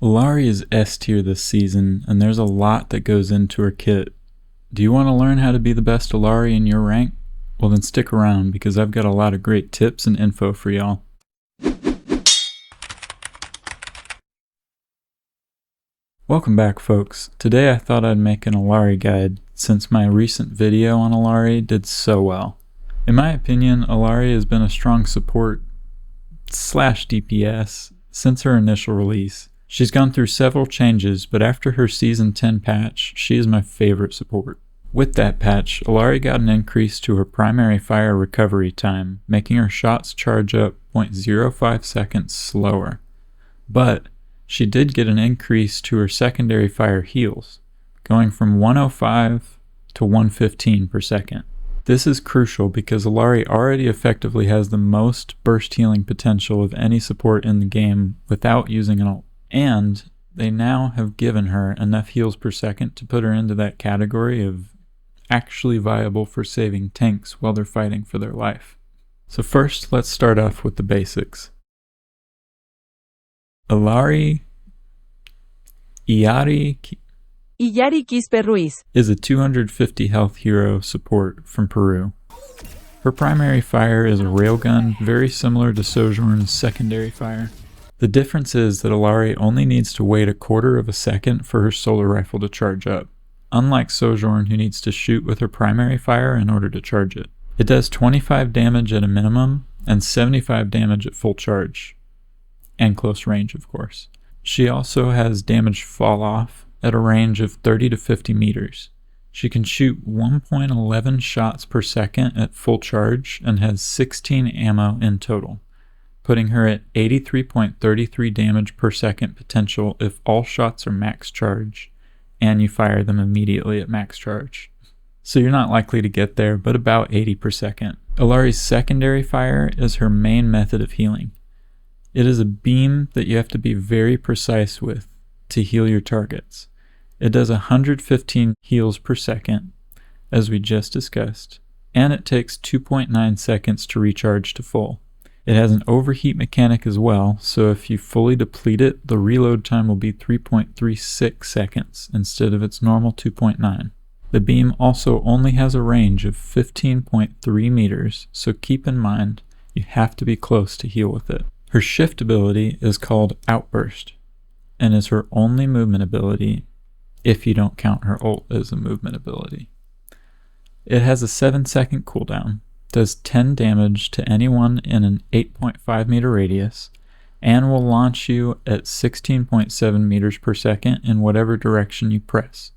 Illari is S tier this season, and there's a lot that goes into her kit. Do you want to learn how to be the best Illari in your rank? Well then stick around, because I've got a lot of great tips and info for y'all. Welcome back folks. Today I thought I'd make an Illari guide, since my recent video on Illari did so well. In my opinion, Illari has been a strong support / DPS since her initial release. She's gone through several changes, but after her Season 10 patch, she is my favorite support. With that patch, Illari got an increase to her primary fire recovery time, making her shots charge up 0.05 seconds slower. But she did get an increase to her secondary fire heals, going from 105 to 115 per second. This is crucial because Illari already effectively has the most burst healing potential of any support in the game without using an ult. And they now have given her enough heals per second to put her into that category of actually viable for saving tanks while they're fighting for their life. So first, let's start off with the basics. Illari Quispe Ruiz is a 250 health hero support from Peru. Her primary fire is a railgun, very similar to Sojourn's secondary fire. The difference is that Illari only needs to wait 1/4 of a second for her solar rifle to charge up, unlike Sojourn, who needs to shoot with her primary fire in order to charge it. It does 25 damage at a minimum and 75 damage at full charge, and close range of course. She also has damage fall off at a range of 30 to 50 meters. She can shoot 1.11 shots per second at full charge and has 16 ammo in total, putting her at 83.33 damage per second potential if all shots are max charge and you fire them immediately at max charge. So you're not likely to get there, but about 80 per second. Illari's secondary fire is her main method of healing. It is a beam that you have to be very precise with to heal your targets. It does 115 heals per second, as we just discussed, and it takes 2.9 seconds to recharge to full. It has an overheat mechanic as well, so if you fully deplete it, the reload time will be 3.36 seconds instead of its normal 2.9. The beam also only has a range of 15.3 meters, so keep in mind you have to be close to heal with it. Her shift ability is called Outburst, and is her only movement ability if you don't count her ult as a movement ability. It has a 7-second cooldown, does 10 damage to anyone in an 8.5 meter radius, and will launch you at 16.7 meters per second in whatever direction you press.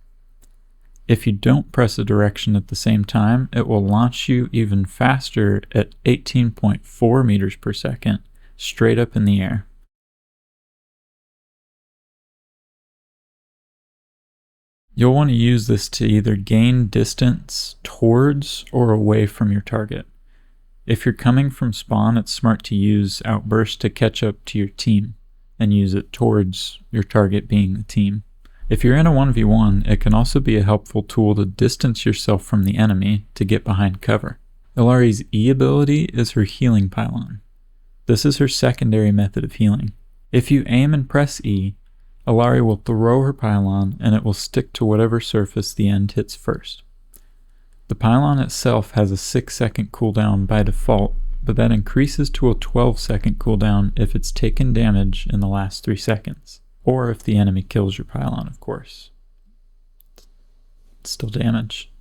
If you don't press a direction at the same time, it will launch you even faster at 18.4 meters per second, straight up in the air. You'll want to use this to either gain distance towards or away from your target. If you're coming from spawn, it's smart to use Outburst to catch up to your team and use it towards your target being the team. If you're in a 1v1, it can also be a helpful tool to distance yourself from the enemy to get behind cover. Illari's E ability is her healing pylon. This is her secondary method of healing. If you aim and press E, Illari will throw her pylon and it will stick to whatever surface the end hits first. The pylon itself has a 6-second cooldown by default, but that increases to a 12-second cooldown if it's taken damage in the last 3 seconds, or if the enemy kills your pylon, of course. It's still damage.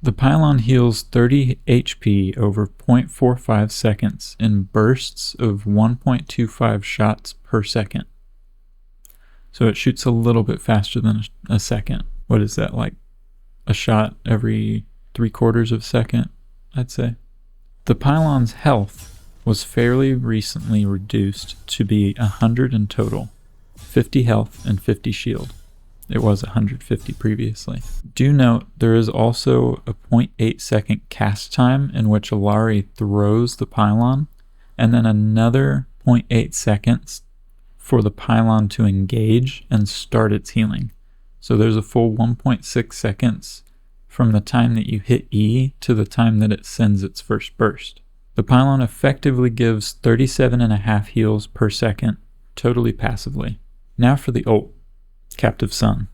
The pylon heals 30 HP over 0.45 seconds in bursts of 1.25 shots per second. So it shoots a little bit faster than a second. What is that, like a shot every 3/4 of a second, I'd say. The pylon's health was fairly recently reduced to be 100 in total, 50 health and 50 shield. It was 150 previously. Do note there is also a 0.8 second cast time in which Illari throws the pylon, and then another 0.8 seconds for the pylon to engage and start its healing. So there's a full 1.6 seconds from the time that you hit E to the time that it sends its first burst. The pylon effectively gives 37.5 heals per second, totally passively. Now for the ult, Captive Sun.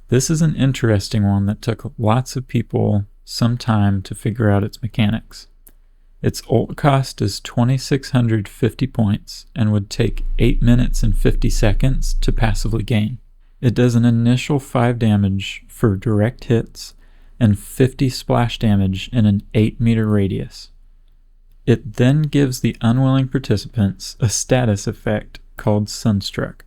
This is an interesting one that took lots of people some time to figure out its mechanics. Its ult cost is 2,650 points and would take 8 minutes and 50 seconds to passively gain. It does an initial 5 damage for direct hits and 50 splash damage in an 8-meter radius. It then gives the unwilling participants a status effect called Sunstruck.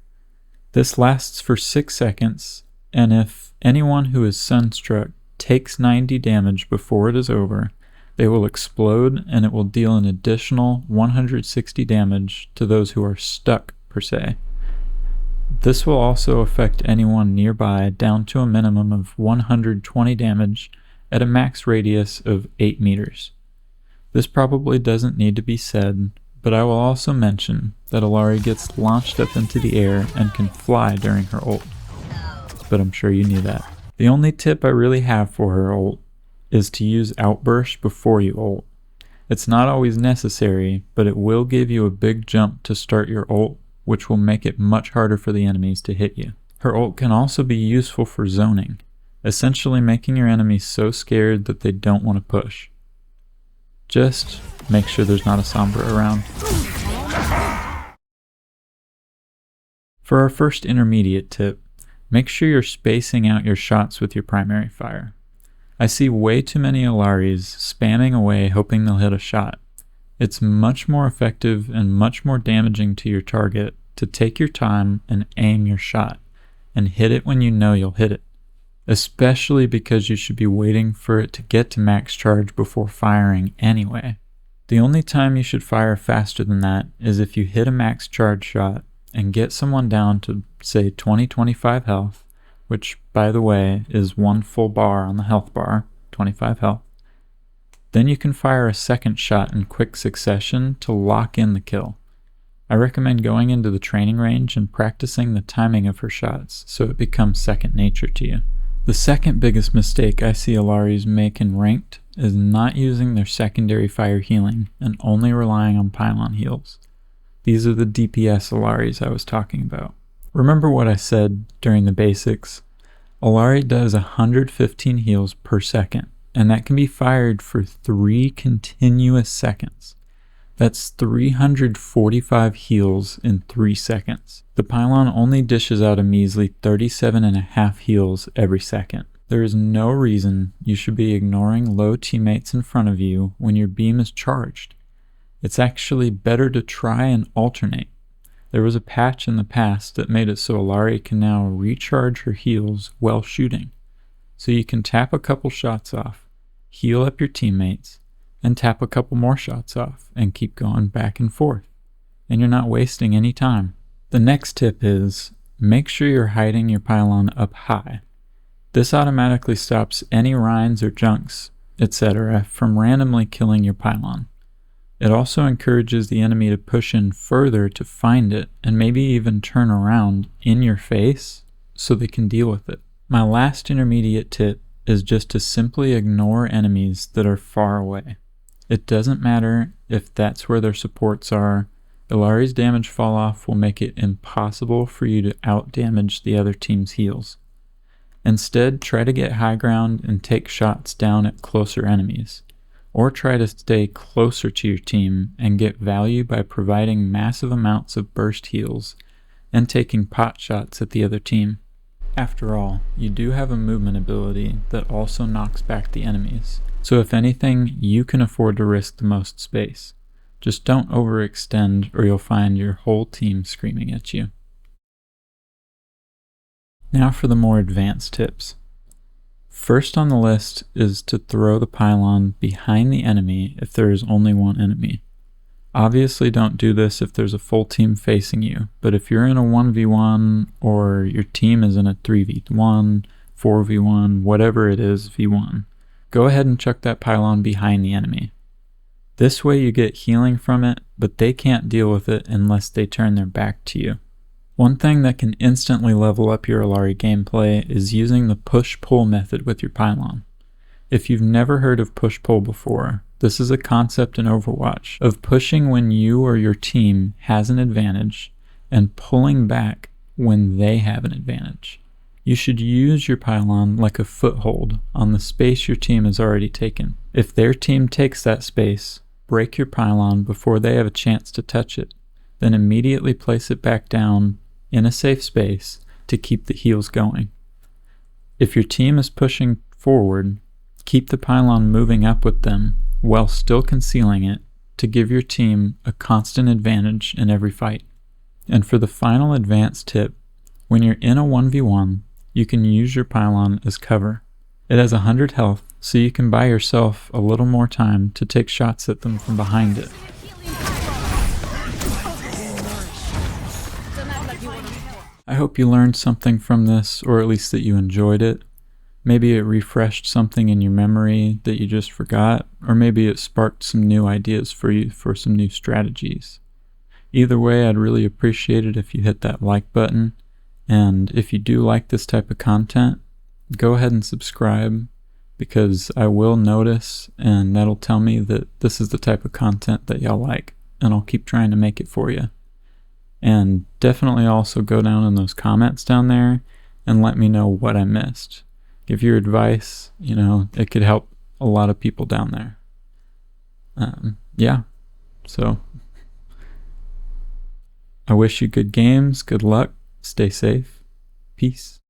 This lasts for 6 seconds, and if anyone who is Sunstruck takes 90 damage before it is over, they will explode and it will deal an additional 160 damage to those who are stuck per se. This will also affect anyone nearby down to a minimum of 120 damage at a max radius of 8 meters. This probably doesn't need to be said, but I will also mention that Illari gets launched up into the air and can fly during her ult. But I'm sure you knew that. The only tip I really have for her ult is to use Outburst before you ult. It's not always necessary, but it will give you a big jump to start your ult, which will make it much harder for the enemies to hit you. Her ult can also be useful for zoning, essentially making your enemies so scared that they don't want to push. Just make sure there's not a Sombra around. For our first intermediate tip, make sure you're spacing out your shots with your primary fire. I see way too many Illaris spamming away hoping they'll hit a shot. It's much more effective and much more damaging to your target to take your time and aim your shot, and hit it when you know you'll hit it, especially because you should be waiting for it to get to max charge before firing anyway. The only time you should fire faster than that is if you hit a max charge shot and get someone down to, say, 20-25 health, which, by the way, is 1 full bar on the health bar, 25 health. Then you can fire a second shot in quick succession to lock in the kill. I recommend going into the training range and practicing the timing of her shots so it becomes second nature to you. The second biggest mistake I see Illaris make in ranked is not using their secondary fire healing and only relying on pylon heals. These are the DPS Illaris I was talking about. Remember what I said during the basics? Illari does 115 heals per second, and that can be fired for 3 continuous seconds. That's 345 heals in 3 seconds. The pylon only dishes out a measly 37.5 heals every second. There is no reason you should be ignoring low teammates in front of you when your beam is charged. It's actually better to try and alternate. There was a patch in the past that made it so Illari can now recharge her heals while shooting. So you can tap a couple shots off, heal up your teammates, and tap a couple more shots off and keep going back and forth. And you're not wasting any time. The next tip is, make sure you're hiding your pylon up high. This automatically stops any Rhines or Junks, etc. from randomly killing your pylon. It also encourages the enemy to push in further to find it and maybe even turn around in your face so they can deal with it. My last intermediate tip is just to simply ignore enemies that are far away. It doesn't matter if that's where their supports are. Illari's damage fall off will make it impossible for you to out-damage the other team's heals. Instead, try to get high ground and take shots down at closer enemies. Or try to stay closer to your team and get value by providing massive amounts of burst heals and taking pot shots at the other team. After all, you do have a movement ability that also knocks back the enemies, so if anything, you can afford to risk the most space. Just don't overextend or you'll find your whole team screaming at you. Now for the more advanced tips. First on the list is to throw the pylon behind the enemy if there is only one enemy. Obviously don't do this if there's a full team facing you, but if you're in a 1v1 or your team is in a 3v1, 4v1, whatever it is, v1, go ahead and chuck that pylon behind the enemy. This way you get healing from it, but they can't deal with it unless they turn their back to you. One thing that can instantly level up your Illari gameplay is using the push-pull method with your pylon. If you've never heard of push-pull before, this is a concept in Overwatch of pushing when you or your team has an advantage and pulling back when they have an advantage. You should use your pylon like a foothold on the space your team has already taken. If their team takes that space, break your pylon before they have a chance to touch it, then immediately place it back down in a safe space to keep the heals going. If your team is pushing forward, keep the pylon moving up with them while still concealing it to give your team a constant advantage in every fight. And for the final advanced tip, when you're in a 1v1, you can use your pylon as cover. It has 100 health, so you can buy yourself a little more time to take shots at them from behind it. I hope you learned something from this, or at least that you enjoyed it. Maybe it refreshed something in your memory that you just forgot, or maybe it sparked some new ideas for you for some new strategies. Either way, I'd really appreciate it if you hit that like button, and if you do like this type of content, go ahead and subscribe, because I will notice, and that'll tell me that this is the type of content that y'all like, and I'll keep trying to make it for you. And definitely also go down in those comments down there and let me know what I missed. Give your advice, it could help a lot of people down there. Yeah, so I wish you good games, good luck, stay safe, peace.